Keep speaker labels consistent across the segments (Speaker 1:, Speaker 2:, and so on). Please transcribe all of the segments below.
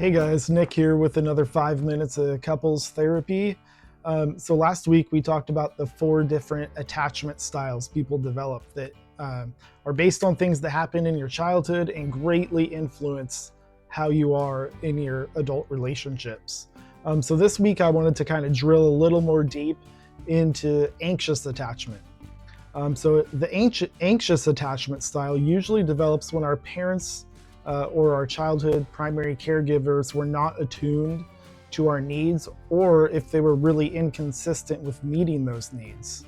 Speaker 1: Hey guys, Nick here with another 5 minutes of couples therapy. So last week we talked about the 4 different attachment styles people develop that are based on things that happen in your childhood and greatly influence how you are in your adult relationships. So this week I wanted to kind of drill a little more deep into anxious attachment. So the anxious attachment style usually develops when our parents or our childhood primary caregivers were not attuned to our needs, or if they were really inconsistent with meeting those needs.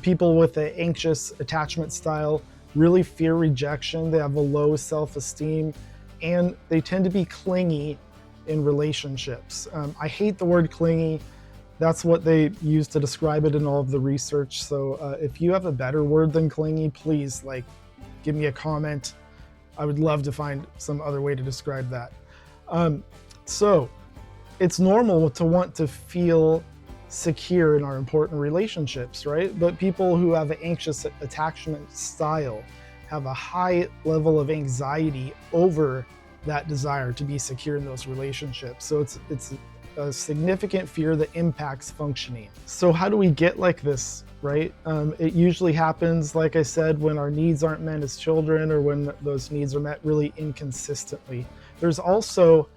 Speaker 1: People with an anxious attachment style really fear rejection, they have a low self-esteem, and they tend to be clingy in relationships. I hate the word clingy. That's what they use to describe it in all of the research. So if you have a better word than clingy, please give me a comment. I would love to find some other way to describe that. So it's normal to want to feel secure in our important relationships, right? But people who have an anxious attachment style have a high level of anxiety over that desire to be secure in those relationships. So it's a significant fear that impacts functioning. So how do we get like this, right? It usually happens, like I said, when our needs aren't met as children or when those needs are met really inconsistently. There's also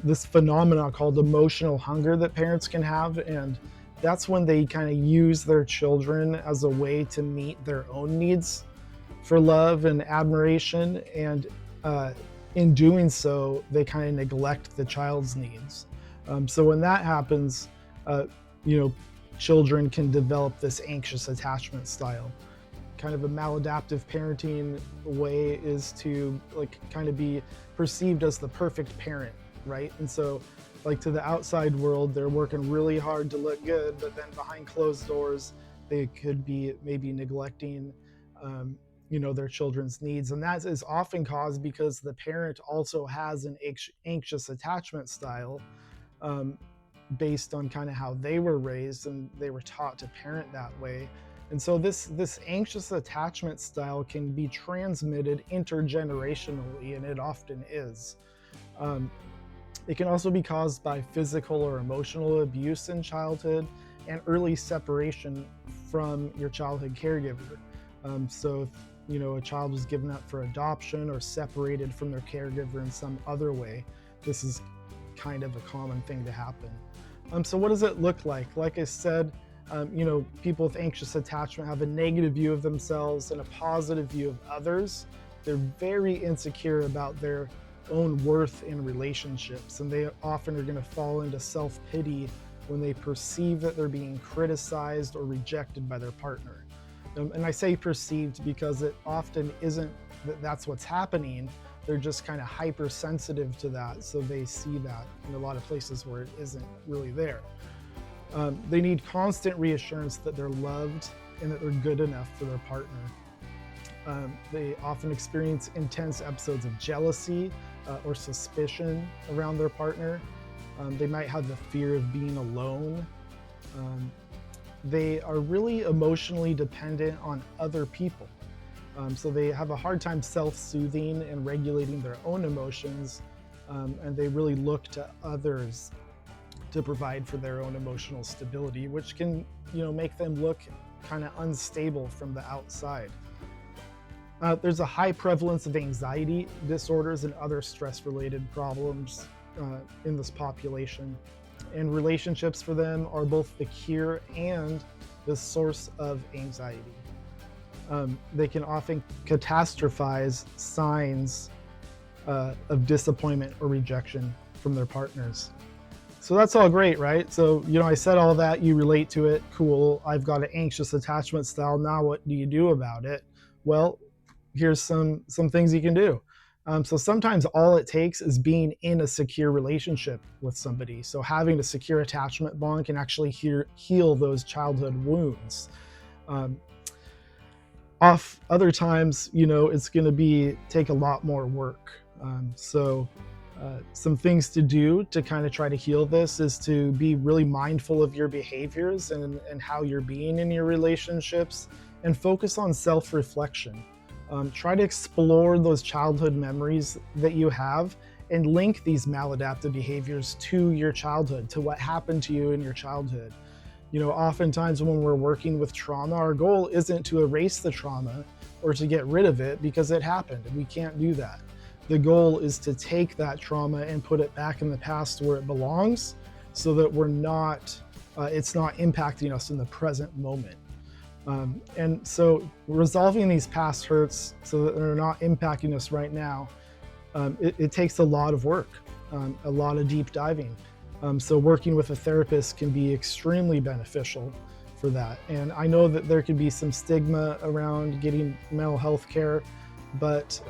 Speaker 1: this phenomenon called emotional hunger that parents can have, and that's when they kind of use their children as a way to meet their own needs for love and admiration, and in doing so, they kind of neglect the child's needs. So when that happens, children can develop this anxious attachment style. Kind of a maladaptive parenting way is to kind of be perceived as the perfect parent, right? And so to the outside world, they're working really hard to look good, but then behind closed doors, they could be maybe neglecting their children's needs. And that is often caused because the parent also has an anxious attachment style, based on kind of how they were raised and they were taught to parent that way. And so this anxious attachment style can be transmitted intergenerationally, and it often is. It can also be caused by physical or emotional abuse in childhood and early separation from your childhood caregiver. So if a child was given up for adoption or separated from their caregiver in some other way, this is kind of a common thing to happen. So what does it look like? Like I said, people with anxious attachment have a negative view of themselves and a positive view of others. They're very insecure about their own worth in relationships, and they often are going to fall into self-pity when they perceive that they're being criticized or rejected by their partner. And I say perceived because it often isn't that that's what's happening. They're just kind of hypersensitive to that, so they see that in a lot of places where it isn't really there. They need constant reassurance that they're loved and that they're good enough for their partner. They often experience intense episodes of jealousy or suspicion around their partner. They might have the fear of being alone. They are really emotionally dependent on other people. So they have a hard time self-soothing and regulating their own emotions, and they really look to others to provide for their own emotional stability, which can, make them look kind of unstable from the outside. There's a high prevalence of anxiety disorders and other stress-related problems in this population, and relationships for them are both the cure and the source of anxiety. They can often catastrophize signs of disappointment or rejection from their partners. So that's all great, right? So, I said all that, you relate to it, cool. I've got an anxious attachment style. Now what do you do about it? Well, here's some things you can do. So sometimes all it takes is being in a secure relationship with somebody. So having a secure attachment bond can actually heal those childhood wounds. Other times, it's going to take a lot more work. Some things to do to kind of try to heal this is to be really mindful of your behaviors and how you're being in your relationships, and focus on self-reflection. Try to explore those childhood memories that you have and link these maladaptive behaviors to your childhood, to what happened to you in your childhood. Oftentimes when we're working with trauma, our goal isn't to erase the trauma or to get rid of it, because it happened and we can't do that. The goal is to take that trauma and put it back in the past where it belongs, so that it's not impacting us in the present moment. And so resolving these past hurts so that they're not impacting us right now, it takes a lot of work, a lot of deep diving. So working with a therapist can be extremely beneficial for that. And I know that there could be some stigma around getting mental health care, but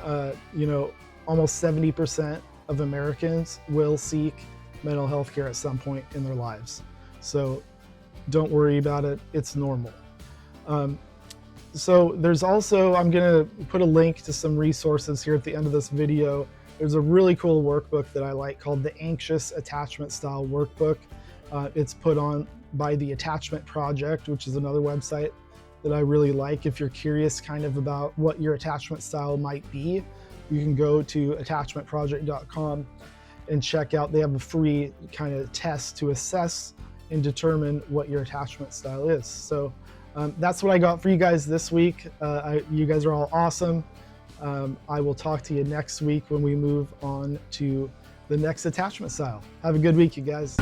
Speaker 1: almost 70% of Americans will seek mental health care at some point in their lives. So don't worry about it, it's normal. So there's also, I'm gonna put a link to some resources here at the end of this video. There's a really cool workbook that I like called the Anxious Attachment Style Workbook. It's put on by the Attachment Project, which is another website that I really like. If you're curious kind of about what your attachment style might be, you can go to attachmentproject.com and check out, they have a free kind of test to assess and determine what your attachment style is. So that's what I got for you guys this week. You guys are all awesome. I will talk to you next week when we move on to the next attachment style. Have a good week, you guys.